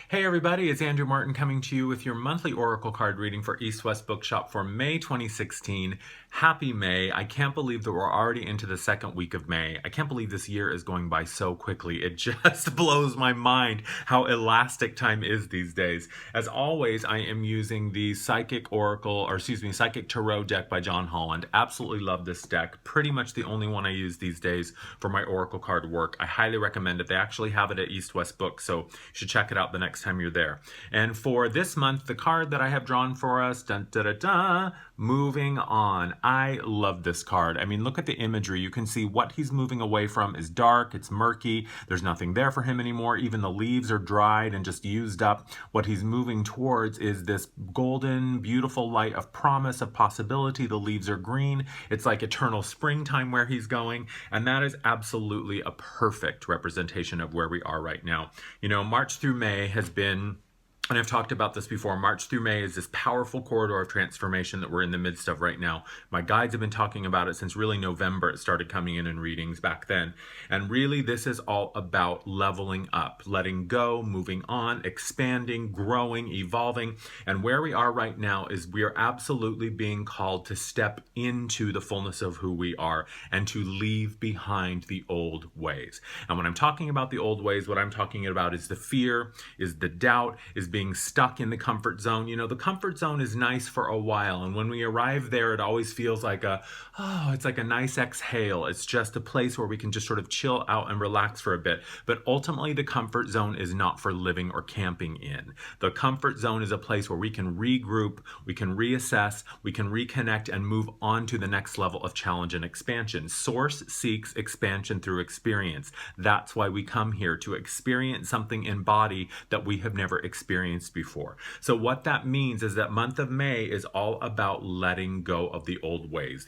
Hey everybody, it's Andrew Martin coming to you with your monthly Oracle card reading for East West Bookshop for May 2016. Happy May. I can't believe that we're already into the second week of May. I can't believe this year is going by so quickly. It just blows my mind how elastic time is these days. As always, I am using the Psychic Tarot deck by John Holland. Absolutely love this deck. Pretty much the only one I use these days for my Oracle card work. I highly recommend it. They actually have it at East West Book, so you should check it out the next time you're there. And for this month, the card that I have drawn for us, moving on. I love this card. I mean, look at the imagery. You can see what he's moving away from is dark, it's murky, there's nothing there for him anymore. Even the leaves are dried and just used up. What he's moving towards is this golden, beautiful light of promise, of possibility. The leaves are green. It's like eternal springtime where he's going, and that is absolutely a perfect representation of where we are right now. You know, March through May has been, and I've talked about this before, March through May is this powerful corridor of transformation that we're in the midst of right now. My guides have been talking about it since really November. It started coming in readings back then. And really, this is all about leveling up, letting go, moving on, expanding, growing, evolving. And where we are right now is we are absolutely being called to step into the fullness of who we are and to leave behind the old ways. And when I'm talking about the old ways, what I'm talking about is the fear, is the doubt, is being stuck in the comfort zone. You know, the comfort zone is nice for a while, and when we arrive there, it always feels like it's like a nice exhale. It's just a place where we can just sort of chill out and relax for a bit. But ultimately, the comfort zone is not for living or camping in. The comfort zone is a place where we can regroup, we can reassess, we can reconnect, and move on to the next level of challenge and expansion. Source seeks expansion through experience. That's why we come here, to experience something in body that we have never experienced before. So what that means is that month of May is all about letting go of the old ways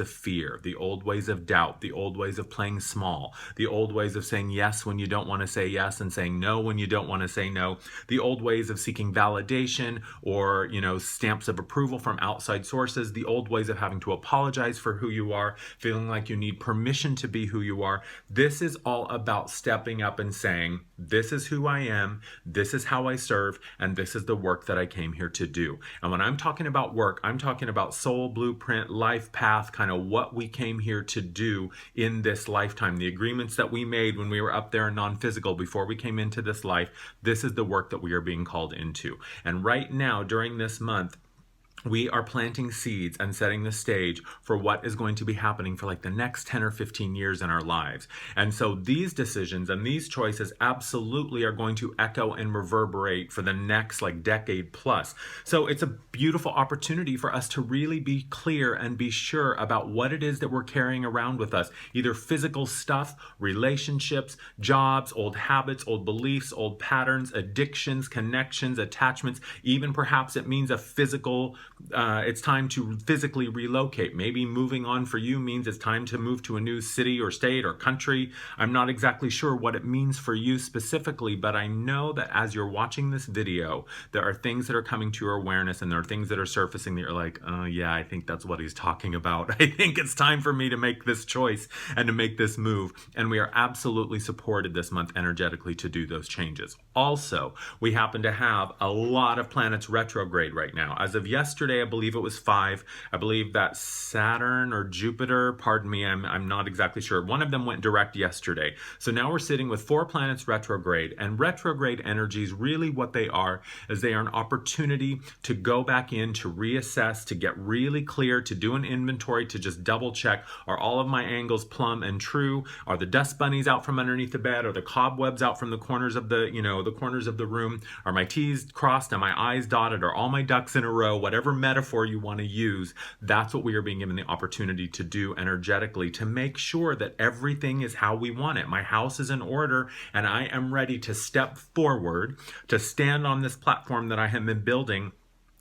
of fear, the old ways of doubt, the old ways of playing small, the old ways of saying yes when you don't want to say yes and saying no when you don't want to say no, the old ways of seeking validation or, stamps of approval from outside sources, the old ways of having to apologize for who you are, feeling like you need permission to be who you are. This is all about stepping up and saying, this is who I am, this is how I serve, and this is the work that I came here to do. And when I'm talking about work, I'm talking about soul blueprint, life path, kind of what we came here to do in this lifetime. The agreements that we made when we were up there in non-physical before we came into this life, this is the work that we are being called into. And right now, during this month, we are planting seeds and setting the stage for what is going to be happening for like the next 10 or 15 years in our lives. And so these decisions and these choices absolutely are going to echo and reverberate for the next decade plus. So it's a beautiful opportunity for us to really be clear and be sure about what it is that we're carrying around with us, either physical stuff, relationships, jobs, old habits, old beliefs, old patterns, addictions, connections, attachments, even perhaps it means a physical it's time to physically relocate. Maybe moving on for you means it's time to move to a new city or state or country. I'm not exactly sure what it means for you specifically, but I know that as you're watching this video, there are things that are coming to your awareness and there are things that are surfacing that you're like, oh yeah, I think that's what he's talking about. I think it's time for me to make this choice and to make this move. And we are absolutely supported this month energetically to do those changes. Also, we happen to have a lot of planets retrograde right now. As of yesterday, I believe it was 5. I believe that Saturn or Jupiter, pardon me, I'm not exactly sure. One of them went direct yesterday. So now we're sitting with 4 planets retrograde, and retrograde energies, really what they are is they are an opportunity to go back in, to reassess, to get really clear, to do an inventory, to just double check, are all of my angles plumb and true? Are the dust bunnies out from underneath the bed? Are the cobwebs out from the corners of the corners of the room? Are my T's crossed? Are my I's dotted? Are all my ducks in a row? Whatever metaphor you want to use, that's what we are being given the opportunity to do energetically, to make sure that everything is how we want it. My house is in order, and I am ready to step forward, to stand on this platform that I have been building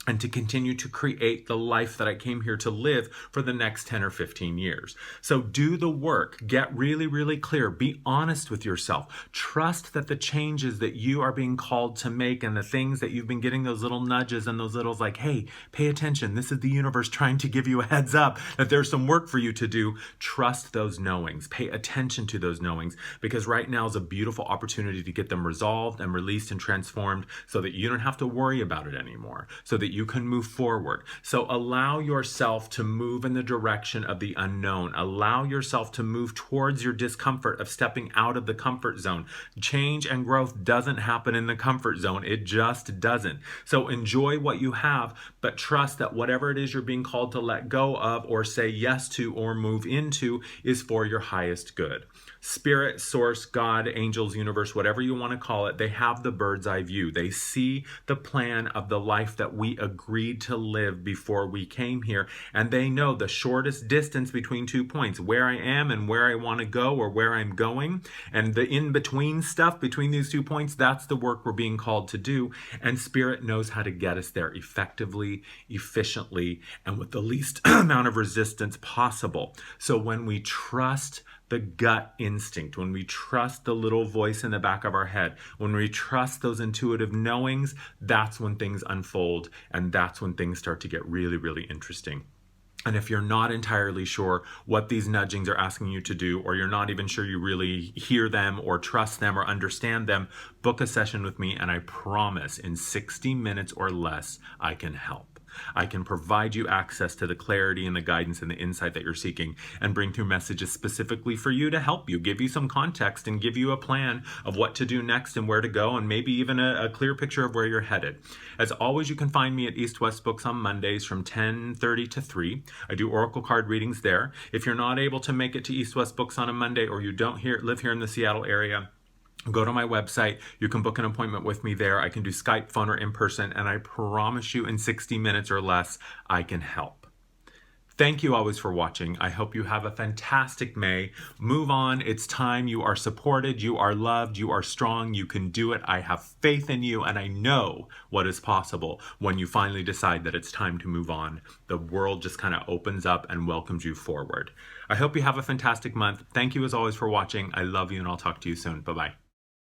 and to continue to create the life that I came here to live for the next 10 or 15 years. So do the work, get really, really clear, be honest with yourself, trust that the changes that you are being called to make and the things that you've been getting those little nudges and those little like, hey, pay attention, this is the universe trying to give you a heads up that there's some work for you to do. Trust those knowings, pay attention to those knowings, because right now is a beautiful opportunity to get them resolved and released and transformed so that you don't have to worry about it anymore, so that you can move forward. So allow yourself to move in the direction of the unknown. Allow yourself to move towards your discomfort of stepping out of the comfort zone. Change and growth doesn't happen in the comfort zone. It just doesn't. So enjoy what you have, but trust that whatever it is you're being called to let go of or say yes to or move into is for your highest good. Spirit, source, God, angels, universe, whatever you want to call it, they have the bird's eye view. They see the plan of the life that we agreed to live before we came here. And they know the shortest distance between 2 points, where I am and where I want to go or where I'm going. And the in-between stuff between these 2 points, that's the work we're being called to do. And Spirit knows how to get us there effectively, efficiently, and with the least amount of resistance possible. So when we trust the gut instinct, when we trust the little voice in the back of our head, when we trust those intuitive knowings, that's when things unfold, and that's when things start to get really, really interesting. And if you're not entirely sure what these nudgings are asking you to do, or you're not even sure you really hear them or trust them or understand them, book a session with me, and I promise in 60 minutes or less, I can help. I can provide you access to the clarity and the guidance and the insight that you're seeking, and bring through messages specifically for you to help you, give you some context and give you a plan of what to do next and where to go, and maybe even a clear picture of where you're headed. As always, you can find me at East West Books on Mondays from 10:30 to 3. I do oracle card readings there. If you're not able to make it to East West Books on a Monday, or you don't live here in the Seattle area, go to my website. You can book an appointment with me there. I can do Skype, phone, or in person, and I promise you in 60 minutes or less, I can help. Thank you always for watching. I hope you have a fantastic May. Move on. It's time. You are supported. You are loved. You are strong. You can do it. I have faith in you, and I know what is possible when you finally decide that it's time to move on. The world just kind of opens up and welcomes you forward. I hope you have a fantastic month. Thank you as always for watching. I love you, and I'll talk to you soon. Bye-bye.